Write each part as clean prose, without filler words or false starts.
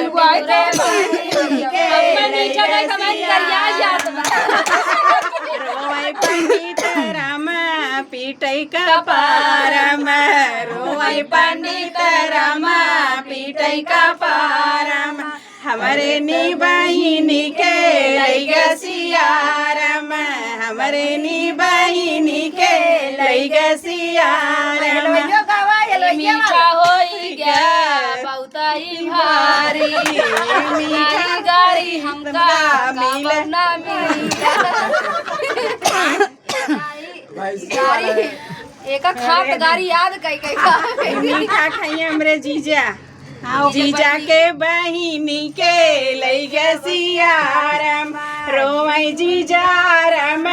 हलवा है मीठा का कमेंट करिया याद रोई पंडित राम पीटई का पारम रोई पंडित राम पीटई का पारम हमरे नी बहिनी के लैगा सियारम हमरे नी बहिनी के लैगा सियारम मीठा होई गया बहुत ही भारी मीठा गाड़ी हमका मिलना गाड़ी एक खाट गाड़ी याद कई मीठा खाइए हमरे जीजा जीजा के बहिनी के लैगा सियारम रोई जीजा रम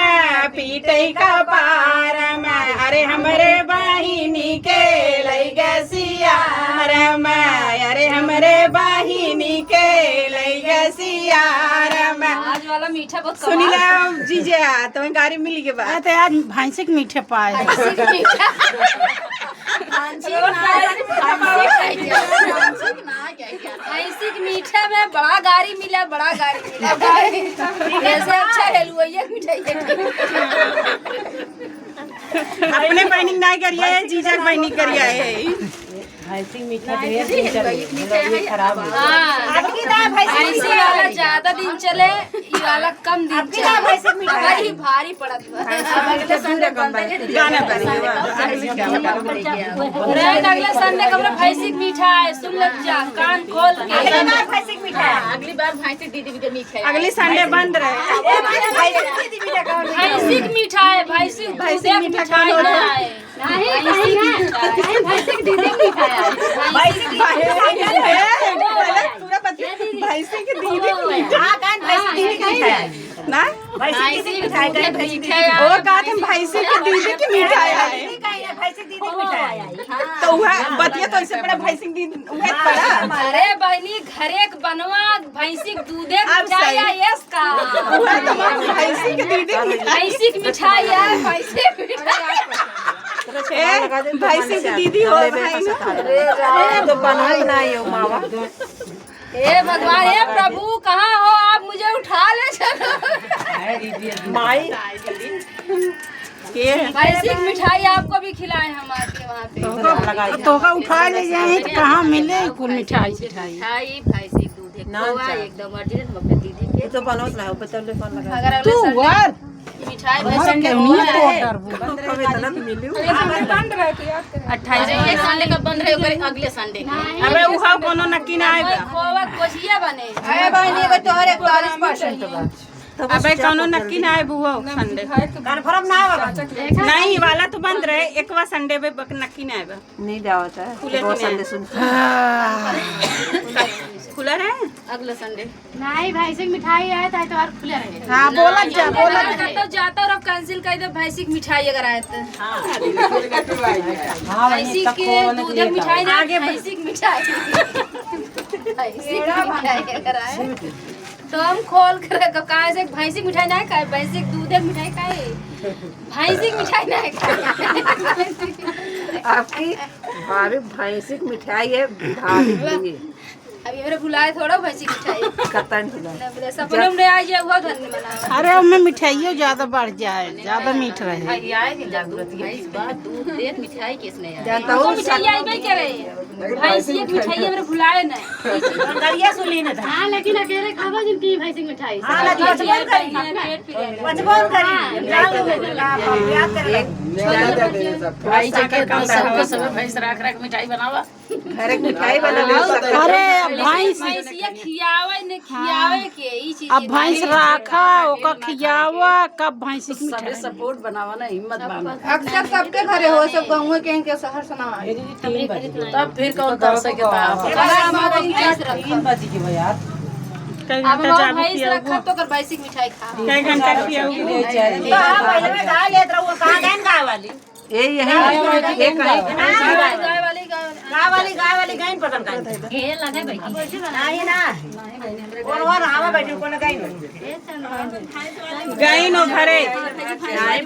पीटई का पारम अरे हमरे बहिनी के लैगा सियारम अरे हमरे बहिनी के लैगा सियारम आज वाला मीठा बहुत सुनीला जीजा तुम्हें गाड़ी मिली के बाद तो आज भैंसे के मीठे पाए ऐसी मीठा में बड़ा गाड़ी मिला ऐसे अच्छा हलवाइया मिठाई अपने बहनी ना करिए जीजा के बहनी करिए मीठा खराब ऐसे वाला ज्यादा दिन चले ये वाला कम दिन चले भारी भारी पड़त अगले संडे कमरा भैंसी मीठा है सुन ले जा कान खोल के अगली बार भैंसी दीदी के मीठा अगले संडे बंद रहे भैंसी मीठा है भैंसी मीठा है भैंसी दीदी मीठा है भैंसी की दीदी ना भैंसी मिठाई और कहा थे भैंसी की दीदी की मिठाई है तो वह बतिया तो इससे बड़ा भैंसी की दीदी पड़ा अरे बहनी घरे बनवा भैंसी दूधे मिठाई है इसका भैंसी की दीदी भैंसी की मिठाई है भैंसी की दीदी हो तो बनाई नहीं हो मावा हे भगवान हे प्रभु कहाँ हो आप मुझे उठा ले चलो माई भैंसी की मिठाई आपको भी खिलाए हम आपके वहाँ पे तो का उठा ले जाए तो कहाँ मिले कुल मिठाई मिठाई भैंसी दूध एकदम अर्जेंट अपने दीदी के तो बनोत ना ऊपर तले फोन लगा अगर अगले संडे मिठाई भैंसी बंद रहे 28 संडे का बंद रहे अगले संडे अबे उहा कोनो नक्की ना आएगा खोवा कोशिया बने अरे बहनी एगो तोहरे 41% बा अबे कोनो नक्की ना आए बुआ संडे कन्फर्म ना होगा नहीं वाला तो बंद रहे एकवा संडे पे नक्की ना आएगा नहीं जावत है खुले बहुत संडे सुन खुला रहे अगले संडे नहीं भैंसी की मिठाई आए तो और खुले रहे। हां बोला जा बोला तो जाता और अब कैंसिल कर दो भैंसी की मिठाई अगर आए तो हां भैंसी के दूध की मिठाई ना आगे भैंसी की मिठाई भैंसी की मिठाई अगर आए तो हम खोल कर कहाँ से भैंसी की मिठाई ना खाए भैंसी की दूध की मिठाई खाए भैंसी की मिठाई ना खाए आपकी भाभी भैंसी की मिठाई है भाभी अभी मेरे भुलाए थोड़ा भैंसी की मिठाई कतन सपने में आ जाए हुआ घर में बना अरे उनमें मिठाइयों ज्यादा बढ़ जाए ज्यादा मीठ रहे दूध दे मिठाई किसने जानता हूँ मिठाई आई भाई क्या रहे भैंसी की मिठाई मेरे भुलाए ना गरिया सुनी ना हाँ लेकिन अकेले खावा जिनकी भैंसी की मिठाई भैंस रख रख मिठाई बनावा घर की मिठाई बना अरे भैंस भैंसिया खियावे ने खियावे के ई चीज अब भैंस राखा ओका खियावा कब भैंस की मिठाई सपोर्ट बनावा ना हिम्मत बांधा अक्सर सबके घरे हो सब गाँव के शहर सुना तब फिर कौन कर सके अब भैंस रखा तो कर भैंसी की मिठाई खा कई घंटा ये यही एक गाय वाली गाय वाली गाय पतन का ये लगे बैठी नहीं ना और आवा बैठी कोन गाय गई नो घरे